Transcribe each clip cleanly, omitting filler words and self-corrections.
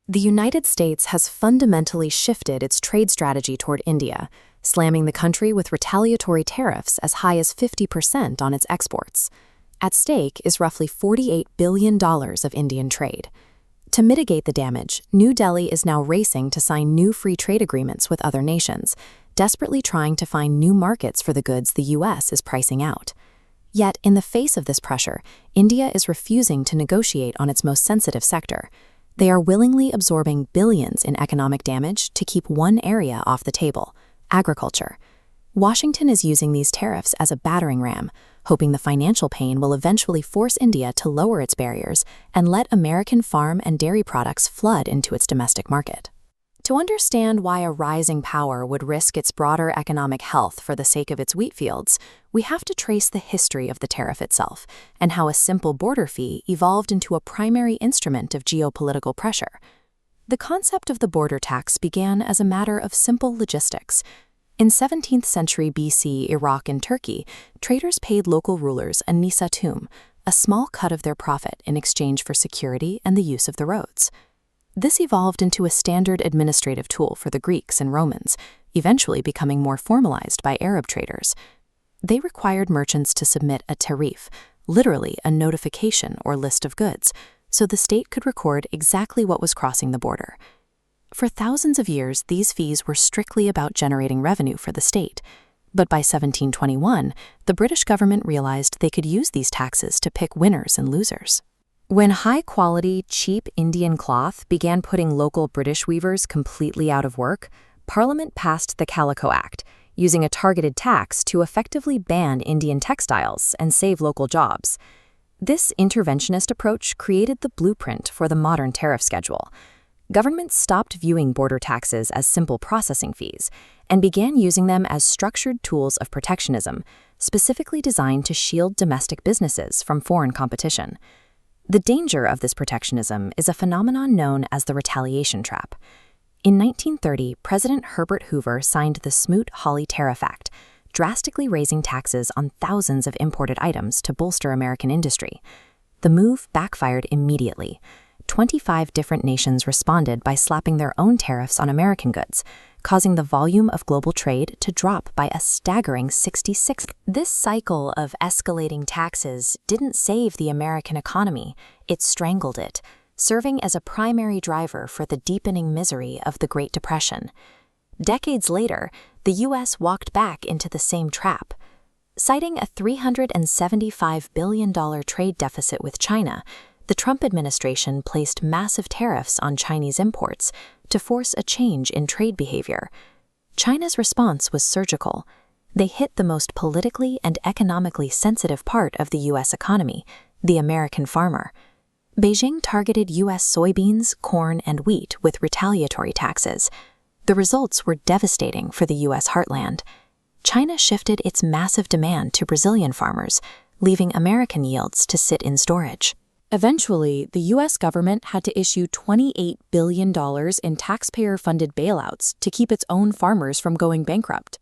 The United States has fundamentally shifted its trade strategy toward India, slamming the country with retaliatory tariffs as high as 50% on its exports. At stake is roughly $48 billion of Indian trade. To mitigate the damage, New Delhi is now racing to sign new free trade agreements with other nations, desperately trying to find new markets for the goods the U.S. is pricing out. Yet, in the face of this pressure, India is refusing to negotiate on its most sensitive sector. They are willingly absorbing billions in economic damage to keep one area off the table: agriculture. Washington is using these tariffs as a battering ram, hoping the financial pain will eventually force India to lower its barriers and let American farm and dairy products flood into its domestic market. To understand why a rising power would risk its broader economic health for the sake of its wheat fields, we have to trace the history of the tariff itself and how a simple border fee evolved into a primary instrument of geopolitical pressure. The concept of the border tax began as a matter of simple logistics. In 17th century BC Iraq and Turkey, traders paid local rulers a nisatum, a small cut of their profit in exchange for security and the use of the roads. This evolved into a standard administrative tool for the Greeks and Romans, eventually becoming more formalized by Arab traders. They required merchants to submit a tariff, literally a notification or list of goods, so the state could record exactly what was crossing the border. For thousands of years, these fees were strictly about generating revenue for the state. But by 1721, the British government realized they could use these taxes to pick winners and losers. When high-quality, cheap Indian cloth began putting local British weavers completely out of work, Parliament passed the Calico Act, using a targeted tax to effectively ban Indian textiles and save local jobs. This interventionist approach created the blueprint for the modern tariff schedule. Governments stopped viewing border taxes as simple processing fees and began using them as structured tools of protectionism, specifically designed to shield domestic businesses from foreign competition. The danger of this protectionism is a phenomenon known as the retaliation trap. In 1930, President Herbert Hoover signed the Smoot-Hawley Tariff Act, drastically raising taxes on thousands of imported items to bolster American industry. The move backfired immediately. 25 different nations responded by slapping their own tariffs on American goods, causing the volume of global trade to drop by a staggering 66%. This cycle of escalating taxes didn't save the American economy, it strangled it, serving as a primary driver for the deepening misery of the Great Depression. Decades later, the U.S. walked back into the same trap. Citing a $375 billion trade deficit with China, the Trump administration placed massive tariffs on Chinese imports to force a change in trade behavior. China's response was surgical. They hit the most politically and economically sensitive part of the U.S. economy, the American farmer. Beijing targeted U.S. soybeans, corn, and wheat with retaliatory taxes. The results were devastating for the U.S. heartland. China shifted its massive demand to Brazilian farmers, leaving American yields to sit in storage. Eventually, the U.S. government had to issue $28 billion in taxpayer-funded bailouts to keep its own farmers from going bankrupt.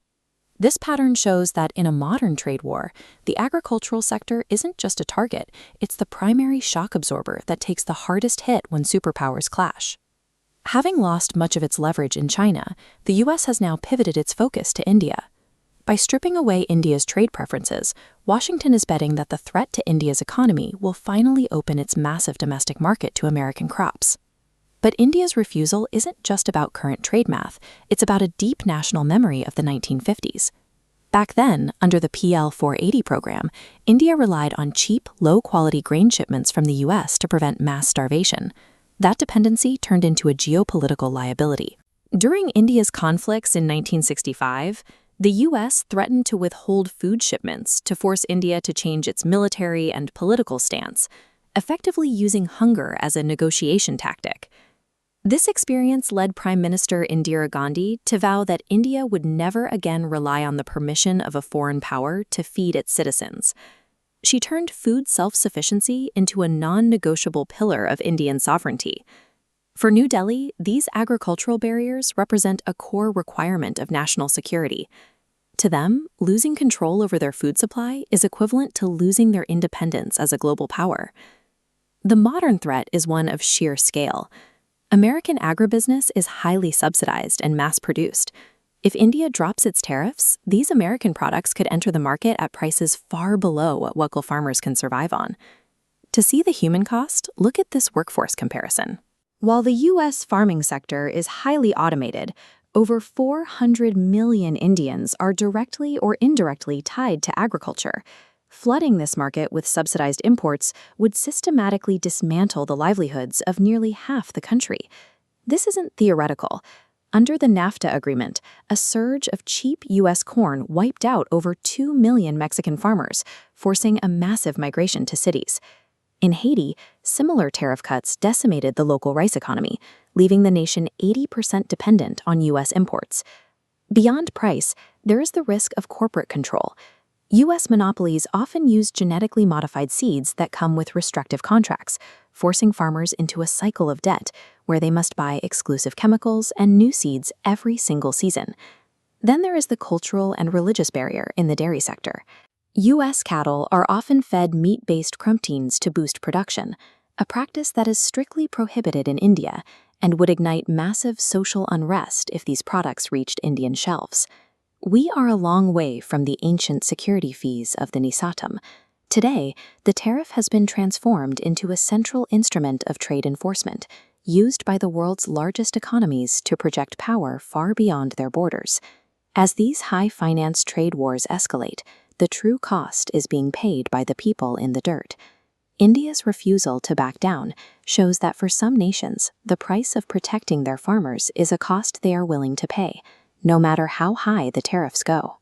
This pattern shows that in a modern trade war, the agricultural sector isn't just a target, it's the primary shock absorber that takes the hardest hit when superpowers clash. Having lost much of its leverage in China, the U.S. has now pivoted its focus to India. By stripping away India's trade preferences, Washington is betting that the threat to India's economy will finally open its massive domestic market to American crops. But India's refusal isn't just about current trade math, it's about a deep national memory of the 1950s. Back then, under the PL 480 program, India relied on cheap, low-quality grain shipments from the U.S. to prevent mass starvation. That dependency turned into a geopolitical liability. During India's conflicts in 1965, the U.S. threatened to withhold food shipments to force India to change its military and political stance, effectively using hunger as a negotiation tactic. This experience led Prime Minister Indira Gandhi to vow that India would never again rely on the permission of a foreign power to feed its citizens. She turned food self-sufficiency into a non-negotiable pillar of Indian sovereignty. For New Delhi, these agricultural barriers represent a core requirement of national security. To them, losing control over their food supply is equivalent to losing their independence as a global power. The modern threat is one of sheer scale. American agribusiness is highly subsidized and mass-produced. If India drops its tariffs, these American products could enter the market at prices far below what local farmers can survive on. To see the human cost, look at this workforce comparison. While the U.S. farming sector is highly automated, over 400 million Indians are directly or indirectly tied to agriculture. Flooding this market with subsidized imports would systematically dismantle the livelihoods of nearly half the country. This isn't theoretical. Under the NAFTA agreement, a surge of cheap U.S. corn wiped out over 2 million Mexican farmers, forcing a massive migration to cities. In Haiti, similar tariff cuts decimated the local rice economy, leaving the nation 80% dependent on U.S. imports. Beyond price, there is the risk of corporate control. U.S. monopolies often use genetically modified seeds that come with restrictive contracts, forcing farmers into a cycle of debt where they must buy exclusive chemicals and new seeds every single season. Then there is the cultural and religious barrier in the dairy sector. U.S. cattle are often fed meat-based crumptines to boost production, a practice that is strictly prohibited in India and would ignite massive social unrest if these products reached Indian shelves. We are a long way from the ancient security fees of the Nisatam. Today, the tariff has been transformed into a central instrument of trade enforcement, used by the world's largest economies to project power far beyond their borders. As these high-finance trade wars escalate, the true cost is being paid by the people in the dirt. India's refusal to back down shows that for some nations, the price of protecting their farmers is a cost they are willing to pay, no matter how high the tariffs go.